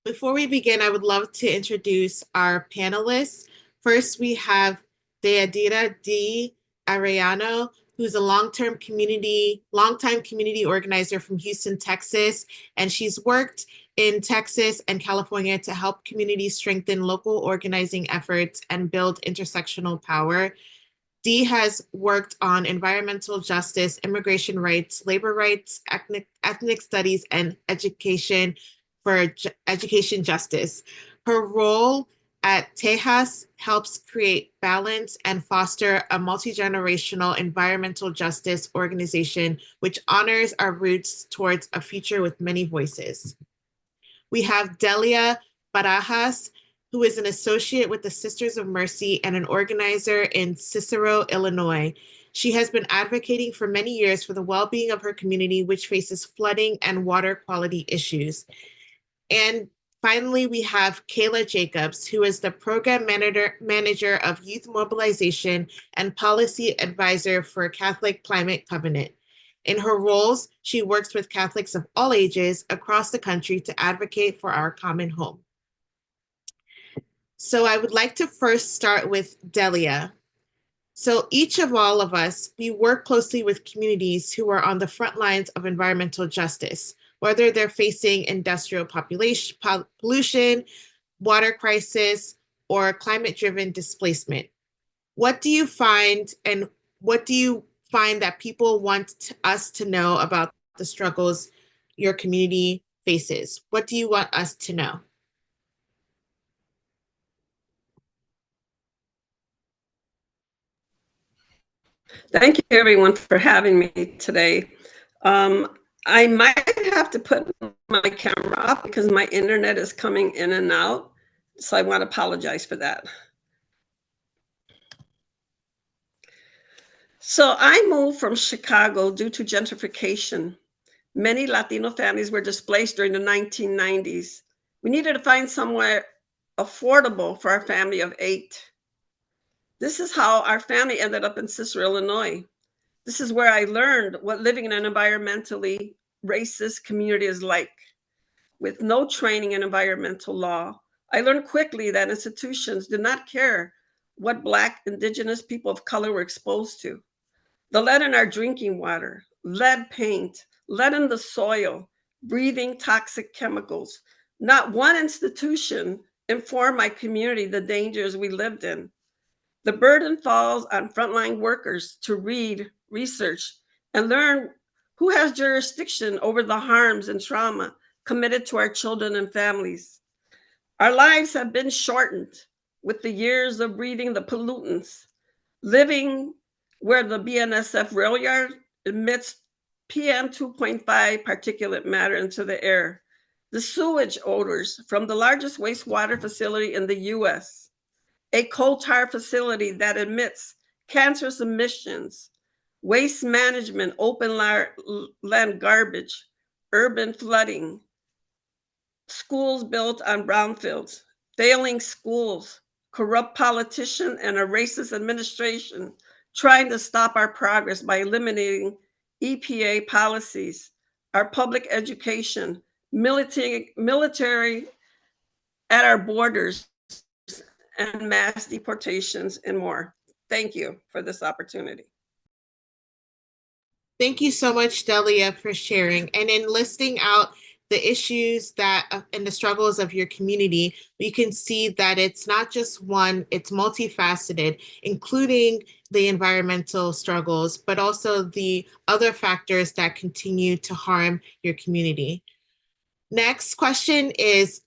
Before we begin, I would love to introduce our panelists. First, we have Deyadira D. Arellano, who's a longtime community organizer from Houston, Texas, and she's worked in Texas and California to help communities strengthen local organizing efforts and build intersectional power. Dee has worked on environmental justice, immigration rights, labor rights, ethnic studies, and education for education justice. Her role at Tejas helps create balance and foster a multi-generational environmental justice organization which honors our roots towards a future with many voices. We have Delia Barajas, who is an associate with the Sisters of Mercy and an organizer in Cicero, Illinois. She has been advocating for many years for the well-being of her community, which faces flooding and water quality issues. And finally, we have Kayla Jacobs, who is the program manager of youth mobilization and policy advisor for Catholic Climate Covenant. In her roles, she works with Catholics of all ages across the country to advocate for our common home. So I would like to first start with Delia. So each of all of us, we work closely with communities who are on the front lines of environmental justice, whether they're facing industrial pollution, water crisis, or climate-driven displacement. What do you find and what do you find that people want us to know about the struggles your community faces? What do you want us to know? Thank you, everyone, for having me today. I might have to put my camera up because my internet is coming in and out. So I want to apologize for that. So I moved from Chicago due to gentrification. Many Latino families were displaced during the 1990s. We needed to find somewhere affordable for our family of 8. This is how our family ended up in Cicero, Illinois. This is where I learned what living in an environmentally racist community is like. With no training in environmental law, I learned quickly that institutions did not care what Black, Indigenous people of color were exposed to. The lead in our drinking water, lead paint, lead in the soil, breathing toxic chemicals. Not one institution informed my community the dangers we lived in. The burden falls on frontline workers to read, research, and learn who has jurisdiction over the harms and trauma committed to our children and families. Our lives have been shortened with the years of breathing the pollutants, living where the BNSF rail yard emits PM 2.5 particulate matter into the air, the sewage odors from the largest wastewater facility in the US, a coal tar facility that emits cancerous emissions, waste management, open land garbage, urban flooding, schools built on brownfields, failing schools, corrupt politicians, and a racist administration trying to stop our progress by eliminating EPA policies, our public education, military at our borders, and mass deportations and more. Thank you for this opportunity. Thank you so much, Delia, for sharing and in listing out the issues that and the struggles of your community. You can see that it's not just one, it's multifaceted, including the environmental struggles, but also the other factors that continue to harm your community. Next question is,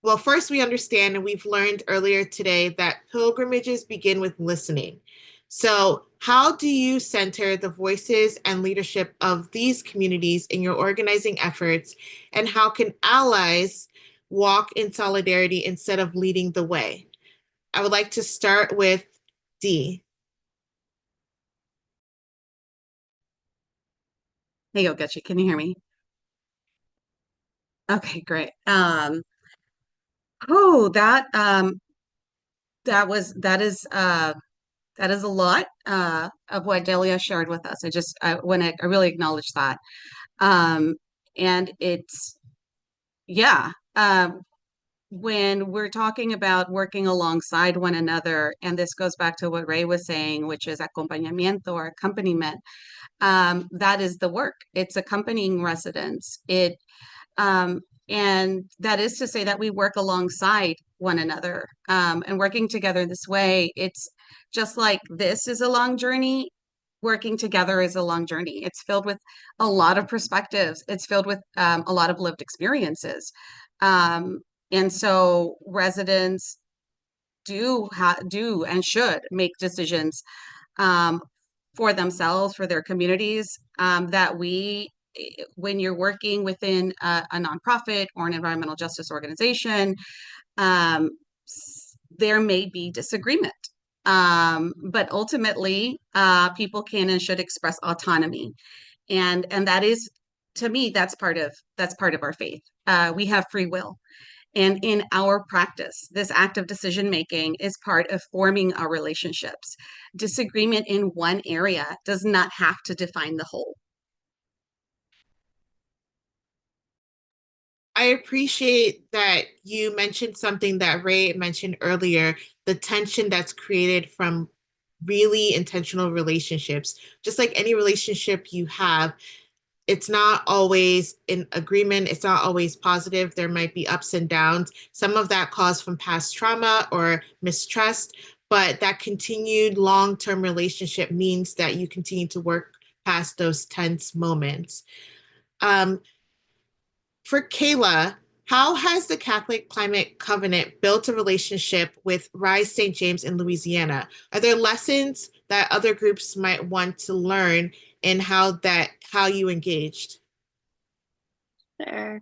well, first we understand, and we've learned earlier today, that pilgrimages begin with listening. So how do you center the voices and leadership of these communities in your organizing efforts? And how can allies walk in solidarity instead of leading the way? I would like to start with Dee. Hey, yo, Getcha, can you hear me? Okay, great. Oh, that is a lot of what Delia shared with us. I really acknowledge that. And it's, yeah. when we're talking about working alongside one another, and this goes back to what Ray was saying, which is acompañamiento or accompaniment, that is the work. It's accompanying residents. Um, and that is to say that we work alongside one another, and working together this way. It's just like this is a long journey. Working together is a long journey. It's filled with a lot of perspectives. It's filled with a lot of lived experiences. Um, and so residents do and should make decisions um, for themselves, for their communities, that when you're working within a nonprofit or an environmental justice organization, um, there may be disagreement. But ultimately, people can and should express autonomy. And that is, to me, that's part of our faith. We have free will. And in our practice, this act of decision making is part of forming our relationships. Disagreement in one area does not have to define the whole. I appreciate that you mentioned something that Ray mentioned earlier, the tension that's created from really intentional relationships. Just like any relationship you have, it's not always in agreement. It's not always positive. There might be ups and downs. Some of that caused from past trauma or mistrust, but that continued long-term relationship means that you continue to work past those tense moments. Um, for Kayla, how has the Catholic Climate Covenant built a relationship with Rise St. James in Louisiana? Are there lessons that other groups might want to learn in how you engaged? Sure.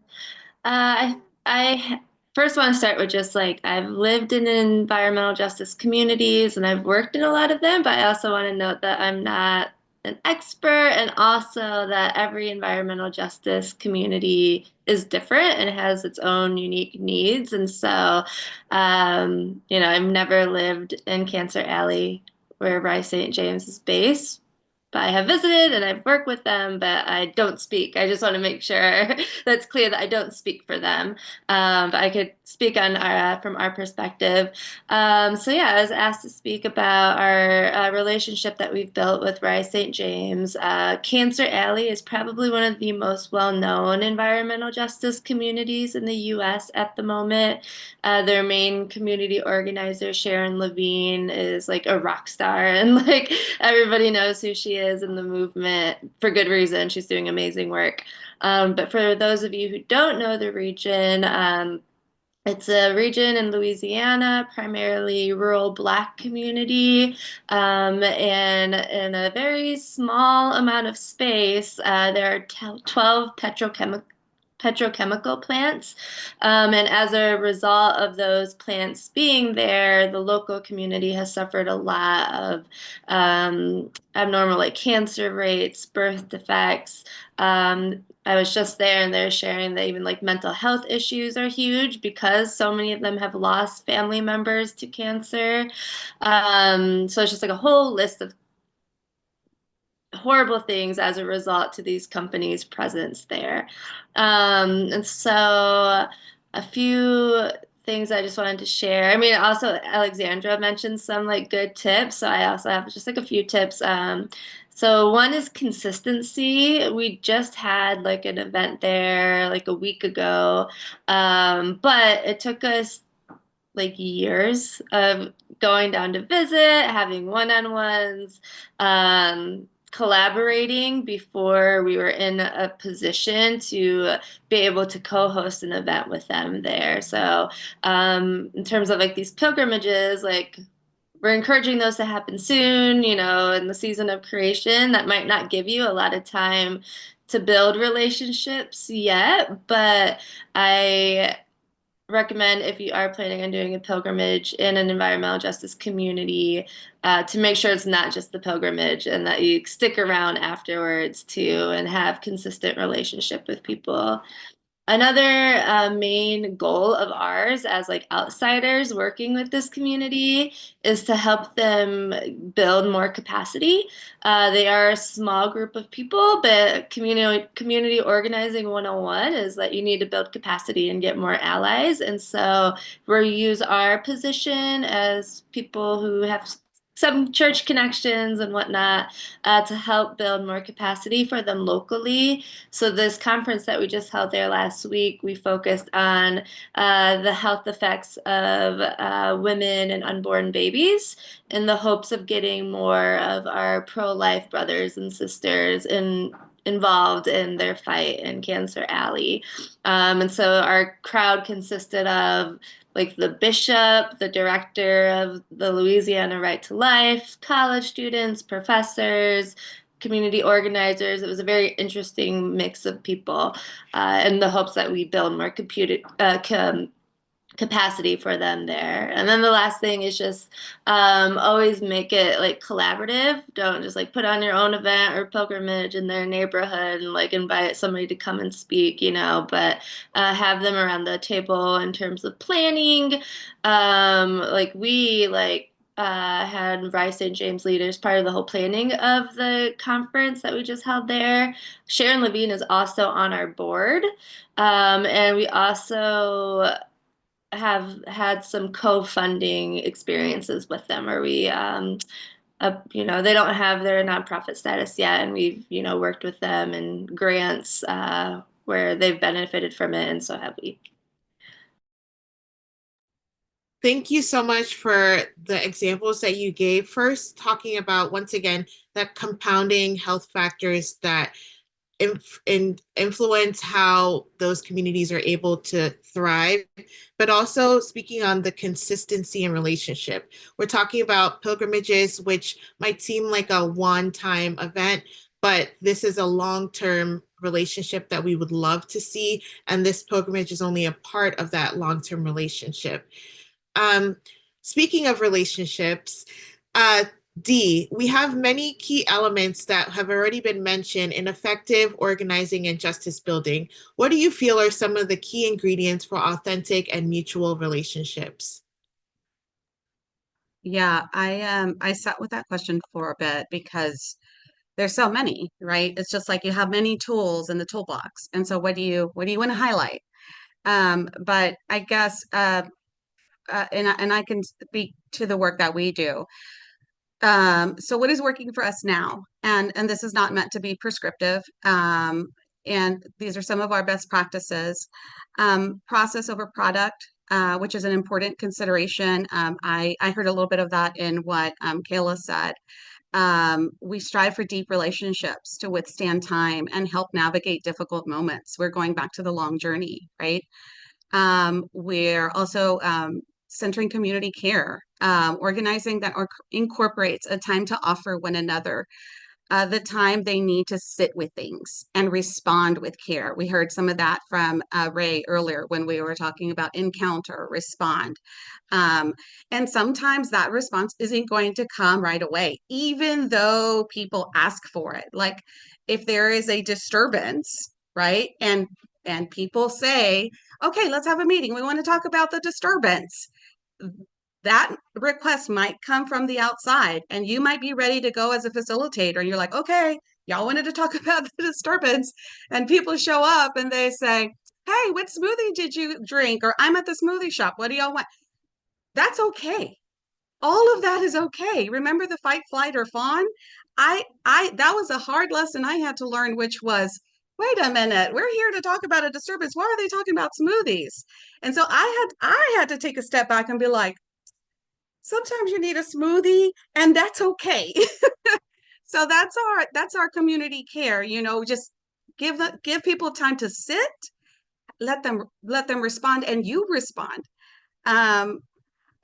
I first want to start with just like I've lived in environmental justice communities and I've worked in a lot of them, but I also want to note that I'm not an expert and also that every environmental justice community is different and has its own unique needs. And so, I've never lived in Cancer Alley where Rice St. James is based, but I have visited and I've worked with them, but I don't speak. I just want to make sure that's clear that I don't speak for them. But I could speak on from our perspective. So yeah, I was asked to speak about our relationship that we've built with Rise St. James. Cancer Alley is probably one of the most well-known environmental justice communities in the U.S. at the moment. Their main community organizer, Sharon Levine, is like a rock star, and like everybody knows who she is in the movement for good reason. She's doing amazing work. But for those of you who don't know the region, it's a region in Louisiana, primarily rural Black community, and in a very small amount of space, there are 12 petrochemical plants. And as a result of those plants being there, the local community has suffered a lot of abnormal like cancer rates, birth defects. I was just there and they're sharing that even like mental health issues are huge because so many of them have lost family members to cancer. So it's just like a whole list of horrible things as a result to these companies' presence there. And so a few things I just wanted to share. I mean, also Alexandra mentioned some like good tips. So I also have just like a few tips. So one is consistency. We just had like an event there like a week ago, but it took us like years of going down to visit, having one-on-ones, collaborating before we were in a position to be able to co-host an event with them there. So in terms of like these pilgrimages, like we're encouraging those to happen soon, in the season of creation. That might not give you a lot of time to build relationships yet, but I recommend if you are planning on doing a pilgrimage in an environmental justice community to make sure it's not just the pilgrimage and that you stick around afterwards too and have consistent relationship with people. Another main goal of ours as like outsiders working with this community is to help them build more capacity. They are a small group of people, but community organizing 101 is that you need to build capacity and get more allies. And so we use our position as people who have some church connections and whatnot to help build more capacity for them locally. So this conference that we just held there last week, we focused on the health effects of women and unborn babies in the hopes of getting more of our pro-life brothers and sisters involved in their fight in Cancer Alley. And so our crowd consisted of like the bishop, the director of the Louisiana Right to Life, college students, professors, community organizers. It was a very interesting mix of people in the hopes that we build more capacity for them there. And then the last thing is just always make it like collaborative. Don't just like put on your own event or pilgrimage in their neighborhood and like invite somebody to come and speak, but have them around the table in terms of planning. We had Rice St. James leaders part of the whole planning of the conference that we just held there. Sharon Levine is also on our board. And we also have had some co-funding experiences with them where we they don't have their nonprofit status yet, and we've worked with them in grants where they've benefited from it, and so have we. Thank you so much for the examples that you gave. First, talking about, once again, that compounding health factors that influence how those communities are able to thrive, but also speaking on the consistency and relationship. We're talking about pilgrimages, which might seem like a one-time event, but this is a long-term relationship that we would love to see. And this pilgrimage is only a part of that long-term relationship. Speaking of relationships, D, we have many key elements that have already been mentioned in effective organizing and justice building. What do you feel are some of the key ingredients for authentic and mutual relationships? Yeah, I sat with that question for a bit because there's so many, right? It's just like you have many tools in the toolbox. And so what do you want to highlight? But I guess and I can speak to the work that we do. So what is working for us now? And this is not meant to be prescriptive. And these are some of our best practices. Process over product, which is an important consideration. I heard a little bit of that in what Kayla said. We strive for deep relationships to withstand time and help navigate difficult moments. We're going back to the long journey, right? We're also centering community care, organizing that incorporates a time to offer one another the time they need to sit with things and respond with care. We heard some of that from Ray earlier when we were talking about encounter, respond. And sometimes that response isn't going to come right away, even though people ask for it. Like if there is a disturbance, right? And people say, okay, let's have a meeting. We want to talk about the disturbance. That request might come from the outside, and you might be ready to go as a facilitator. And you're like, okay, y'all wanted to talk about the disturbance. And people show up and they say, hey, what smoothie did you drink? Or I'm at the smoothie shop. What do y'all want? That's okay. All of that is okay. Remember the fight, flight, or fawn? That was a hard lesson I had to learn, which was, wait a minute, we're here to talk about a disturbance. Why are they talking about smoothies? And so I had to take a step back and be like, sometimes you need a smoothie, and that's okay. So that's our community care. Just give people time to sit, let them respond, and you respond.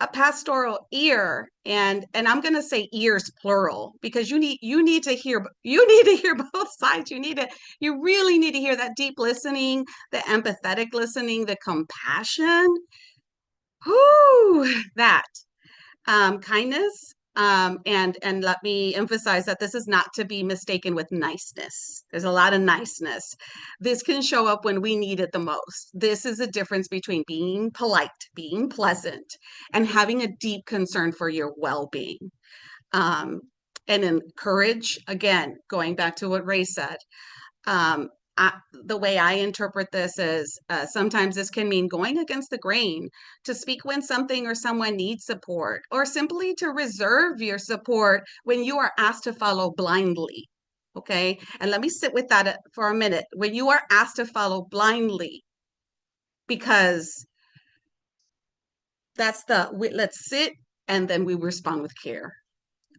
A pastoral ear, and I'm going to say ears plural, because you need to hear both sides. You really need to hear that deep listening, the empathetic listening, the compassion. Whoo, that kindness, And let me emphasize that this is not to be mistaken with niceness. There's a lot of niceness. This can show up when we need it the most. This is a difference between being polite, being pleasant, and having a deep concern for your well-being. And then courage, again, going back to what Ray said, um, the way I interpret this is sometimes this can mean going against the grain, to speak when something or someone needs support, or simply to reserve your support when you are asked to follow blindly. Okay. And let me sit with that for a minute. When you are asked to follow blindly, because that's let's sit and then we respond with care.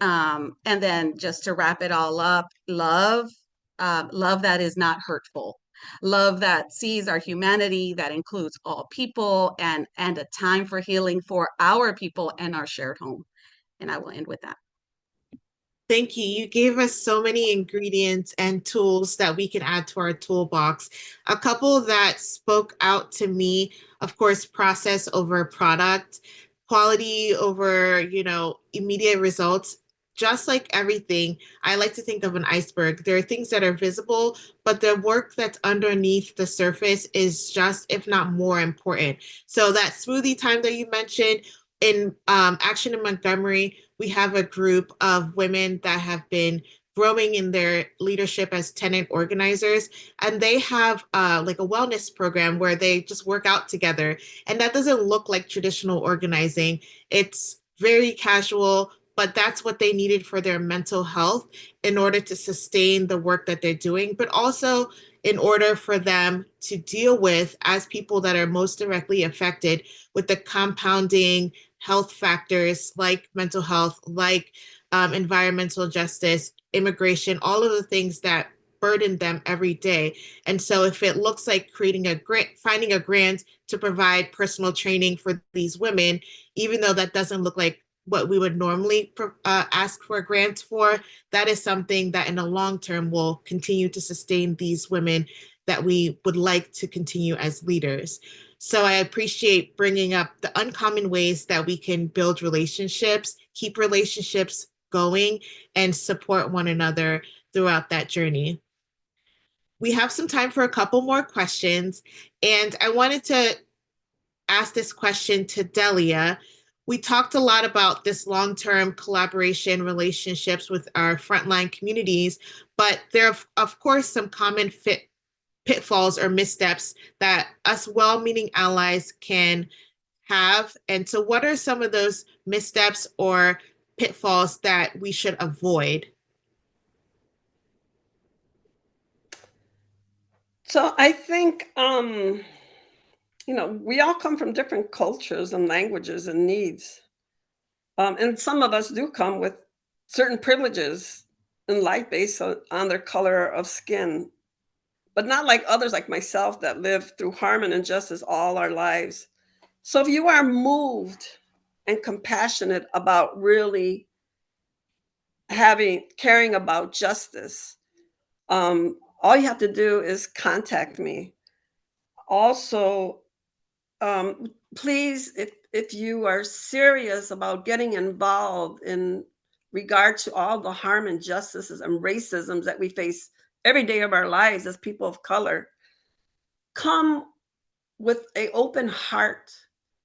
And then just to wrap it all up, love that is not hurtful, love that sees our humanity, that includes all people, and a time for healing for our people and our shared home. And I will end with that. Thank you. You gave us so many ingredients and tools that we can add to our toolbox. A couple that spoke out to me, of course, process over product, quality over, immediate results. Just like everything, I like to think of an iceberg. There are things that are visible, but the work that's underneath the surface is just, if not more important. So that smoothie time that you mentioned in Action in Montgomery, we have a group of women that have been growing in their leadership as tenant organizers, and they have like a wellness program where they just work out together. And that doesn't look like traditional organizing. It's very casual, but that's what they needed for their mental health in order to sustain the work that they're doing, but also in order for them to deal with, as people that are most directly affected, with the compounding health factors like mental health, like environmental justice, immigration, all of the things that burden them every day. And so if it looks like creating a grant, finding a grant to provide personal training for these women, even though that doesn't look like what we would normally ask for grants for, that is something that in the long term will continue to sustain these women that we would like to continue as leaders. So I appreciate bringing up the uncommon ways that we can build relationships, keep relationships going, and support one another throughout that journey. We have some time for a couple more questions, and I wanted to ask this question to Delia. We talked a lot about this long-term collaboration relationships with our frontline communities, but there are, of course, some common pitfalls or missteps that us well-meaning allies can have. And so what are some of those missteps or pitfalls that we should avoid? So I think, we all come from different cultures and languages and needs. And some of us do come with certain privileges in life based on their color of skin, but not like others like myself that live through harm and injustice all our lives. So if you are moved and compassionate about really caring about justice, all you have to do is contact me. Also, please, if you are serious about getting involved in regard to all the harm, injustices, and racisms that we face every day of our lives as people of color, come with an open heart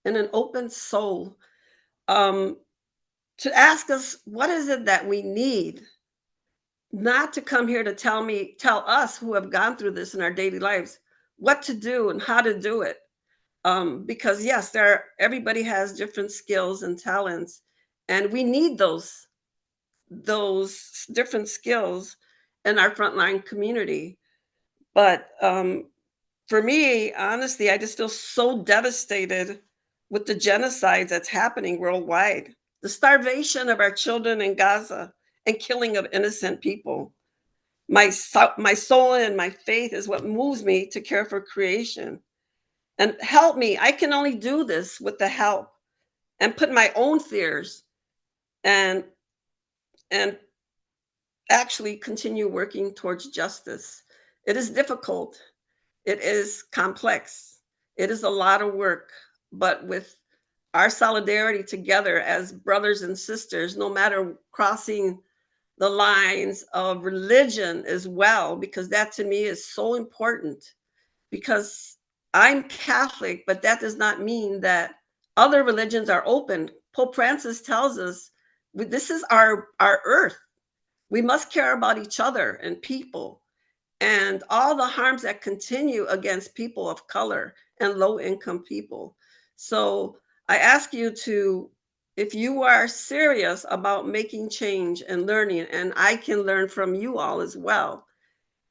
and an open soul, to ask us what is it that we need, not to come here to tell us who have gone through this in our daily lives what to do and how to do it. Because yes, everybody has different skills and talents, and we need those different skills in our frontline community. But for me, honestly, I just feel so devastated with the genocide that's happening worldwide, the starvation of our children in Gaza, and killing of innocent people. My soul and my faith is what moves me to care for creation. And help me. I can only do this with the help and put my own fears and and actually continue working towards justice. It is difficult. It is complex. It is a lot of work, but with our solidarity together as brothers and sisters, no matter crossing the lines of religion as well, because that to me is so important. Because I'm Catholic, but that does not mean that other religions are open. Pope Francis tells us this is our earth. We must care about each other and people and all the harms that continue against people of color and low income people. So I ask you to, if you are serious about making change and learning, and I can learn from you all as well,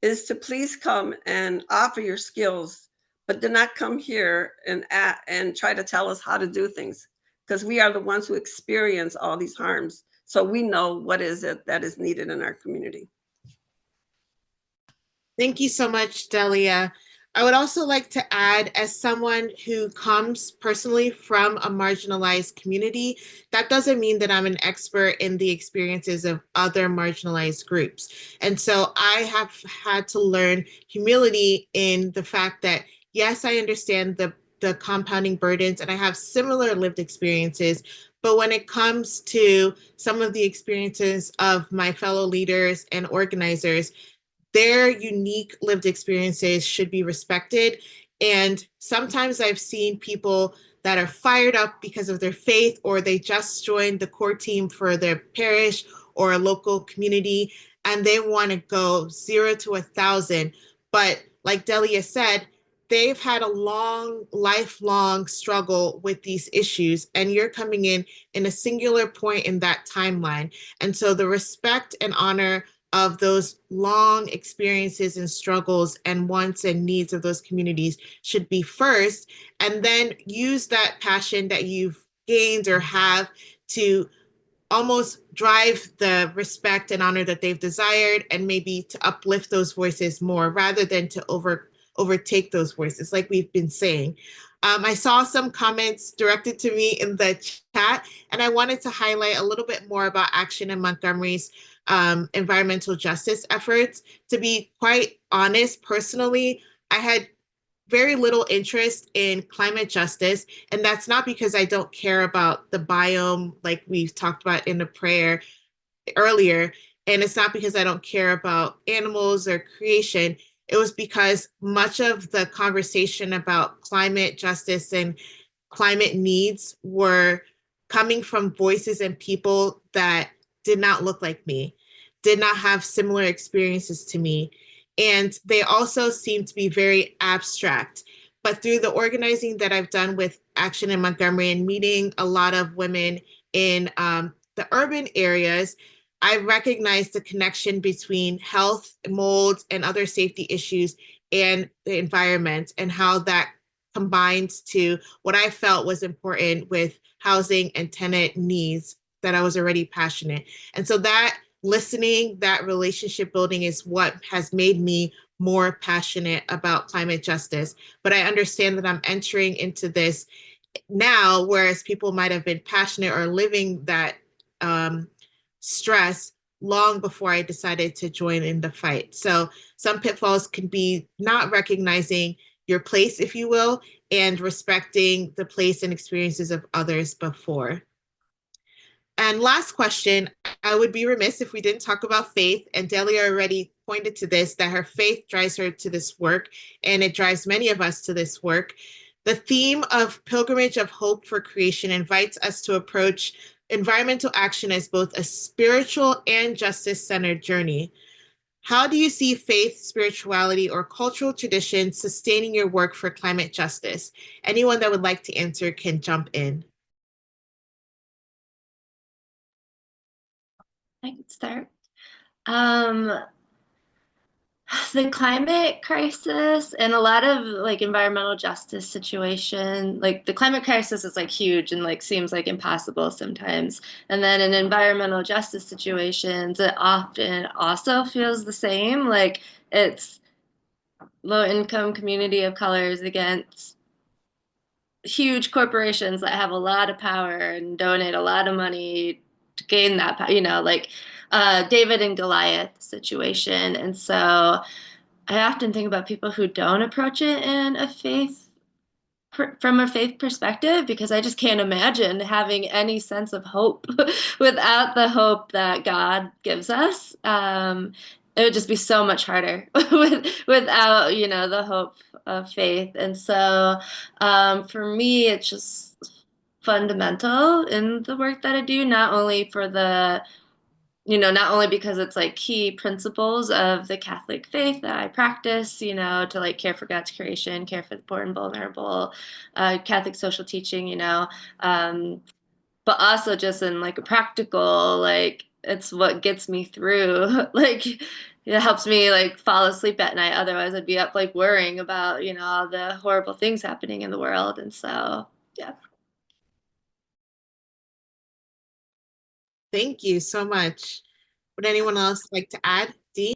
is to please come and offer your skills, but do not come here and try to tell us how to do things, because we are the ones who experience all these harms. So we know what is it that is needed in our community. Thank you so much, Delia. I would also like to add, as someone who comes personally from a marginalized community, that doesn't mean that I'm an expert in the experiences of other marginalized groups. And so I have had to learn humility in the fact that, yes, I understand the compounding burdens and I have similar lived experiences. But when it comes to some of the experiences of my fellow leaders and organizers, their unique lived experiences should be respected. And sometimes I've seen people that are fired up because of their faith, or they just joined the core team for their parish or a local community, and they want to go 0 to 1,000. But like Delia said, they've had a long, lifelong struggle with these issues, and you're coming in a singular point in that timeline. And so the respect and honor of those long experiences and struggles and wants and needs of those communities should be first, and then use that passion that you've gained or have to almost drive the respect and honor that they've desired, and maybe to uplift those voices more rather than to overtake those voices, like we've been saying. I saw some comments directed to me in the chat, and I wanted to highlight a little bit more about Action in Montgomery's environmental justice efforts. To be quite honest, personally, I had very little interest in climate justice, and that's not because I don't care about the biome, like we've talked about in the prayer earlier, and it's not because I don't care about animals or creation. It was because much of the conversation about climate justice and climate needs were coming from voices and people that did not look like me, did not have similar experiences to me. And they also seem to be very abstract. But through the organizing that I've done with Action in Montgomery and meeting a lot of women in the urban areas, I recognize the connection between health, mold, and other safety issues and the environment, and how that combines to what I felt was important with housing and tenant needs that I was already passionate. And so that listening, that relationship building is what has made me more passionate about climate justice. But I understand that I'm entering into this now, whereas people might have been passionate or living that stress long before I decided to join in the fight. So some pitfalls can be not recognizing your place, if you will, and respecting the place and experiences of others before. And last question, I would be remiss if we didn't talk about faith. And Delia already pointed to this, that her faith drives her to this work, and it drives many of us to this work. The theme of Pilgrimage of Hope for Creation invites us to approach environmental action as both a spiritual and justice-centered journey. How do you see faith, spirituality, or cultural tradition sustaining your work for climate justice? Anyone that would like to answer can jump in. I can start. The climate crisis and a lot of like environmental justice situation, like the climate crisis is like huge and like seems like impossible sometimes. And then in environmental justice situations, it often also feels the same. Like it's low income community of colors against huge corporations that have a lot of power and donate a lot of money to gain that power, like David and Goliath situation. And so I often think about people who don't approach it in a faith from a faith perspective, because I just can't imagine having any sense of hope without the hope that God gives us. It would just be so much harder without, you know, the hope of faith. And so for me, it's just fundamental in the work that I do, not only for the, you know, not only because it's like key principles of the Catholic faith that I practice, you know, to like care for God's creation, care for the poor and vulnerable, Catholic social teaching, you know, but also just in like a practical, like it's what gets me through. Like it helps me like fall asleep at night. Otherwise, I'd be up like worrying about, you know, all the horrible things happening in the world. And so, yeah. Thank you so much. Would anyone else like to add? Dee?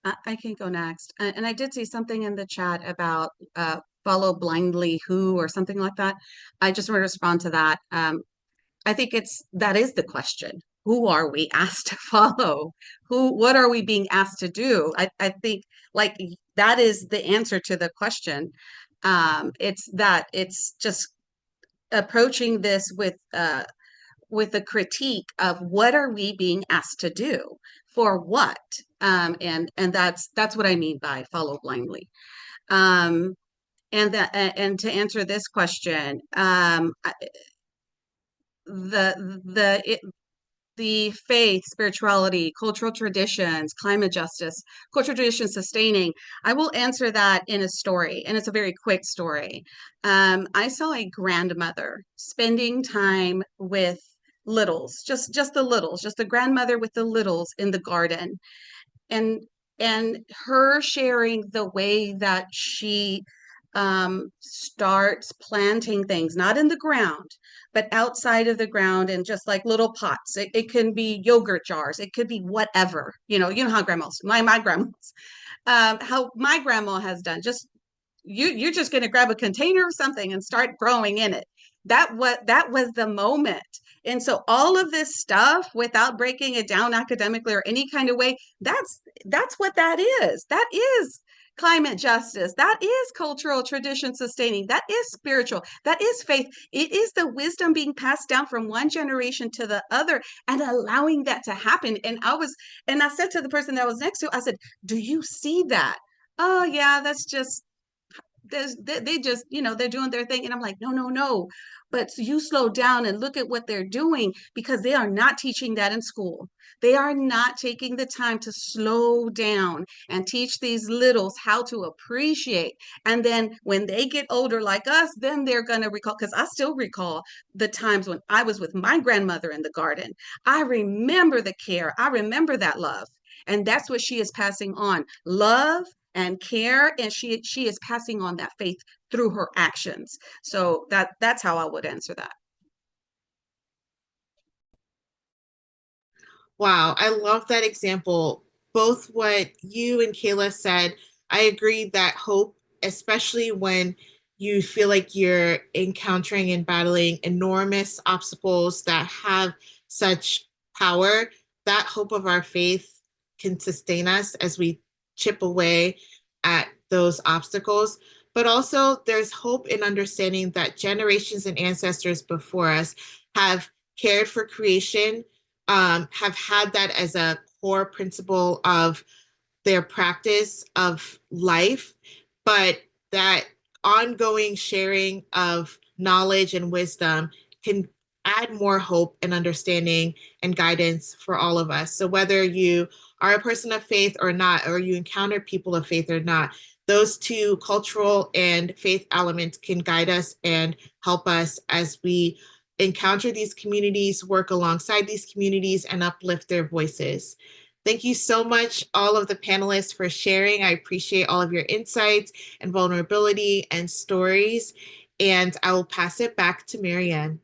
I can go next. And I did see something in the chat about follow blindly who or something like that. I just want to respond to that. I think that is the question. Who are we asked to follow? What are we being asked to do? I think like that is the answer to the question. It's just approaching this with a critique of what are we being asked to do for what, and that's what I mean by follow blindly. And to answer this question, the faith, spirituality, cultural traditions, climate justice, cultural traditions sustaining. I will answer that in a story, and it's a very quick story. I saw a grandmother spending time with littles, just the littles, just the grandmother with the littles in the garden, and her sharing the way that she starts planting things, not in the ground, but outside of the ground and just like little pots. It can be yogurt jars. It could be whatever, you know how grandmas, my grandmas, how my grandma has done. Just you're just going to grab a container of something and start growing in it. That was the moment. And so all of this stuff, without breaking it down academically or any kind of way, that's what that is. That is climate justice. That is cultural tradition sustaining. That is spiritual. That is faith. It is the wisdom being passed down from one generation to the other and allowing that to happen. And I said to the person that was next to, I said, do you see that? Oh yeah, that's just they just, they're doing their thing. And I'm like, no, but you slow down and look at what they're doing, because they are not teaching that in school. They are not taking the time to slow down and teach these littles how to appreciate. And then when they get older like us, then they're going to recall, because I still recall the times when I was with my grandmother in the garden. I remember the care. I remember that love. And that's what she is passing on, love and care, and she is passing on that faith through her actions. So that's how I would answer that. Wow, I love that example. Both what you and Kayla said, I agree that hope, especially when you feel like you're encountering and battling enormous obstacles that have such power, that hope of our faith can sustain us as we chip away at those obstacles. But also, there's hope in understanding that generations and ancestors before us have cared for creation, have had that as a core principle of their practice of life, but that ongoing sharing of knowledge and wisdom can add more hope and understanding and guidance for all of us. So whether you are a person of faith or not, or you encounter people of faith or not, those two cultural and faith elements can guide us and help us as we encounter these communities, work alongside these communities, and uplift their voices. Thank you so much, all of the panelists, for sharing. I appreciate all of your insights and vulnerability and stories. And I will pass it back to Marianne.